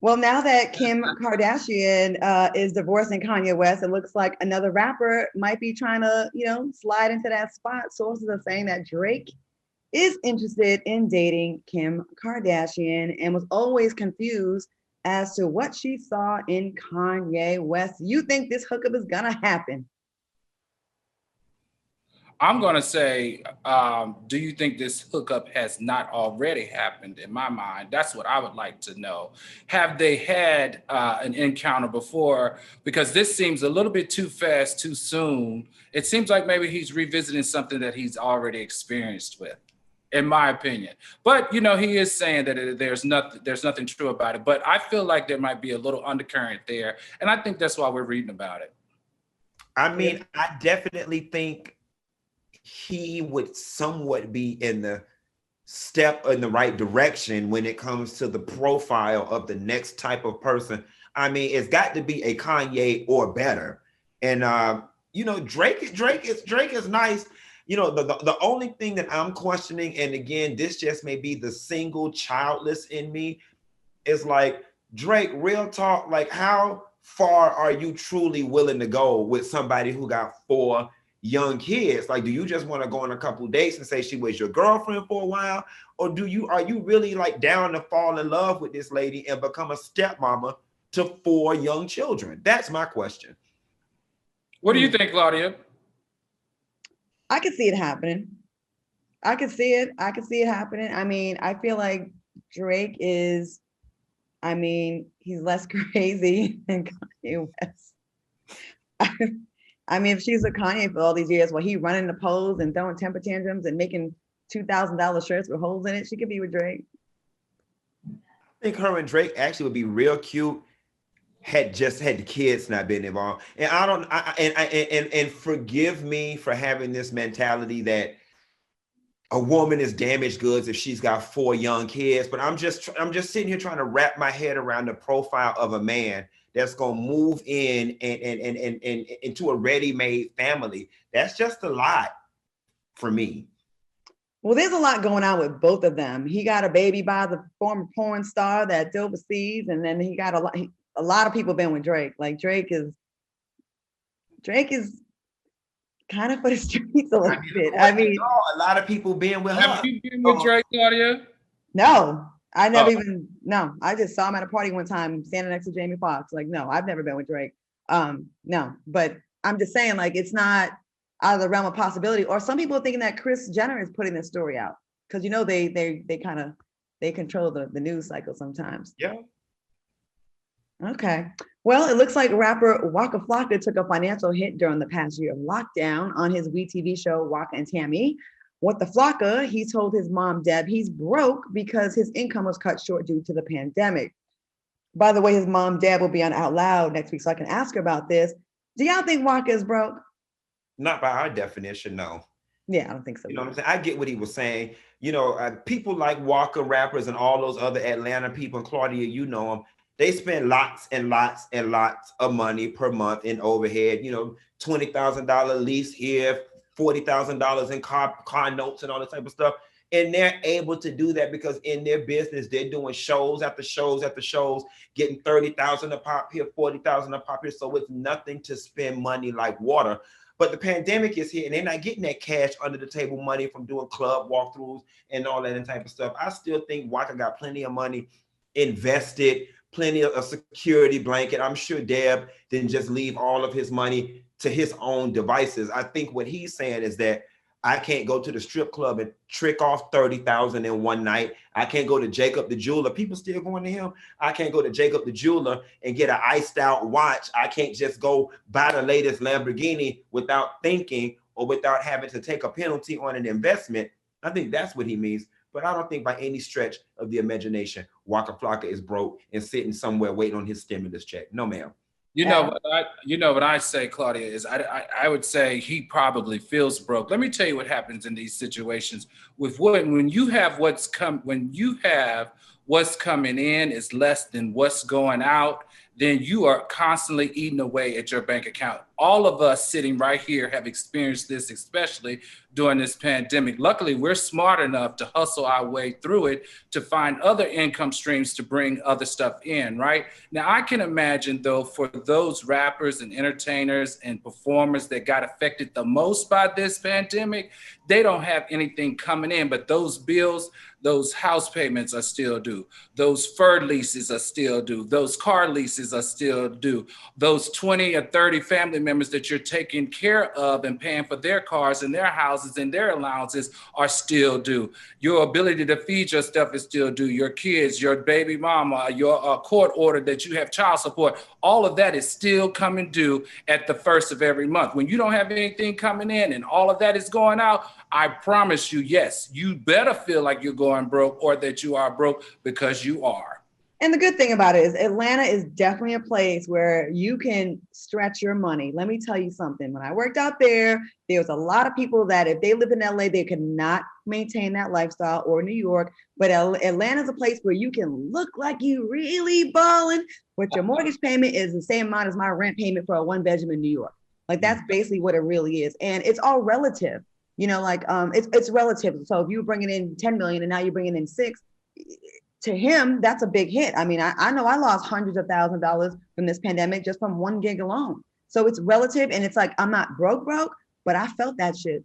Well, now that Kim Kardashian is divorcing Kanye West, it looks like another rapper might be trying to, slide into that spot. Sources are saying that Drake is interested in dating Kim Kardashian and was always confused as to what she saw in Kanye West. You think this hookup is gonna happen? I'm going to say, do you think this hookup has not already happened? In my mind, that's what I would like to know. Have they had an encounter before? Because this seems a little bit too fast, too soon. It seems like maybe he's revisiting something that he's already experienced with, in my opinion. But he is saying that there's nothing true about it. But I feel like there might be a little undercurrent there, and I think that's why we're reading about it. I mean, I definitely think he would somewhat be in the step in the right direction when it comes to the profile of the next type of person. I mean, it's got to be a Kanye or better. And Drake is nice. The only thing that I'm questioning, and again, this just may be the single childless in me, is like, Drake, real talk, like how far are you truly willing to go with somebody who got four young kids? Like, do you just want to go on a couple dates and say she was your girlfriend for a while? Or are you really like down to fall in love with this lady and become a stepmama to four young children? That's my question. What do you think, Claudia? I could see it happening. I could see it. I could see it happening. I mean, I feel like Drake is, he's less crazy than Kanye West. I mean, if she's a Kanye for all these years, he running the polls and throwing temper tantrums and making $2,000 shirts with holes in it, she could be with Drake. I think her and Drake actually would be real cute had the kids not been involved. And I don't, and forgive me for having this mentality that a woman is damaged goods if she's got four young kids. But I'm just sitting here trying to wrap my head around the profile of a man that's gonna move in and into a ready-made family. That's just a lot for me. Well, there's a lot going on with both of them. He got a baby by the former porn star that's overseas, and then he got a lot of people been with Drake. Like Drake is kind of for the streets a little bit. I mean, a lot of people been with her. Have you been with Drake, Claudia? No, I never even. No, I just saw him at a party one time, standing next to Jamie Foxx. Like, no, I've never been with Drake. No, but I'm just saying, like, it's not out of the realm of possibility. Or some people are thinking that Kris Jenner is putting this story out because they kind of control the news cycle sometimes. Yeah. Okay. Well, it looks like rapper Waka Flocka took a financial hit during the past year of lockdown on his WeTV show Waka and Tammy. What the Flocka, he told his mom Deb he's broke because his income was cut short due to the pandemic. By the way, his mom Deb will be on Out Loud next week, so I can ask her about this. Do y'all think Waka is broke? Not by our definition, no. Yeah, I don't think so. You know what I'm saying? I get what he was saying. People like Waka rappers and all those other Atlanta people, and Claudia, you know them. They spend lots and lots and lots of money per month in overhead. $20,000 lease here, $40,000 in car notes and all that type of stuff. And they're able to do that because in their business, they're doing shows after shows after shows, getting 30,000 a pop here, 40,000 a pop here. So it's nothing to spend money like water. But the pandemic is here and they're not getting that cash under the table money from doing club walkthroughs and all that type of stuff. I still think Waka got plenty of money invested, plenty of a security blanket. I'm sure Deb didn't just leave all of his money to his own devices. I think what he's saying is that I can't go to the strip club and trick off 30,000 in one night. I can't go to Jacob the jeweler. People still going to him. I can't go to Jacob the jeweler and get an iced out watch. I can't just go buy the latest Lamborghini without thinking or without having to take a penalty on an investment. I think that's what he means. But I don't think by any stretch of the imagination, Waka Flocka is broke and sitting somewhere waiting on his stimulus check. No, ma'am. What I say, Claudia, is I would say he probably feels broke. Let me tell you what happens in these situations with when you have what's coming in is less than what's going out. then you are constantly eating away at your bank account. All of us sitting right here have experienced this, especially during this pandemic. Luckily, we're smart enough to hustle our way through it to find other income streams to bring other stuff in, right? Now, I can imagine, though, for those rappers and entertainers and performers that got affected the most by this pandemic, they don't have anything coming in, but those bills, those house payments are still due. Those fur leases are still due. Those car leases are still due. Those 20 or 30 family members that you're taking care of and paying for their cars and their houses and their allowances are still due. Your ability to feed your stuff is still due. Your kids, your baby mama, your court order that you have child support, all of that is still coming due at the first of every month. When you don't have anything coming in and all of that is going out, I promise you, yes, you better feel like you're going broke or that you are broke, because you are. And the good thing about it is Atlanta is definitely a place where you can stretch your money. Let me tell you something. When I worked out there, there was a lot of people that if they live in LA, they could not maintain that lifestyle, or New York. But Atlanta is a place where you can look like you really balling, but your mortgage payment is the same amount as my rent payment for a one bedroom in New York. Like that's basically what it really is. And it's all relative. You know, like it's relative. So if you were bringing in 10 million and now you're bringing in 6, to him, that's a big hit. I mean, I know I lost hundreds of thousands of dollars from this pandemic just from one gig alone. So it's relative, and it's like, I'm not broke, but I felt that shit.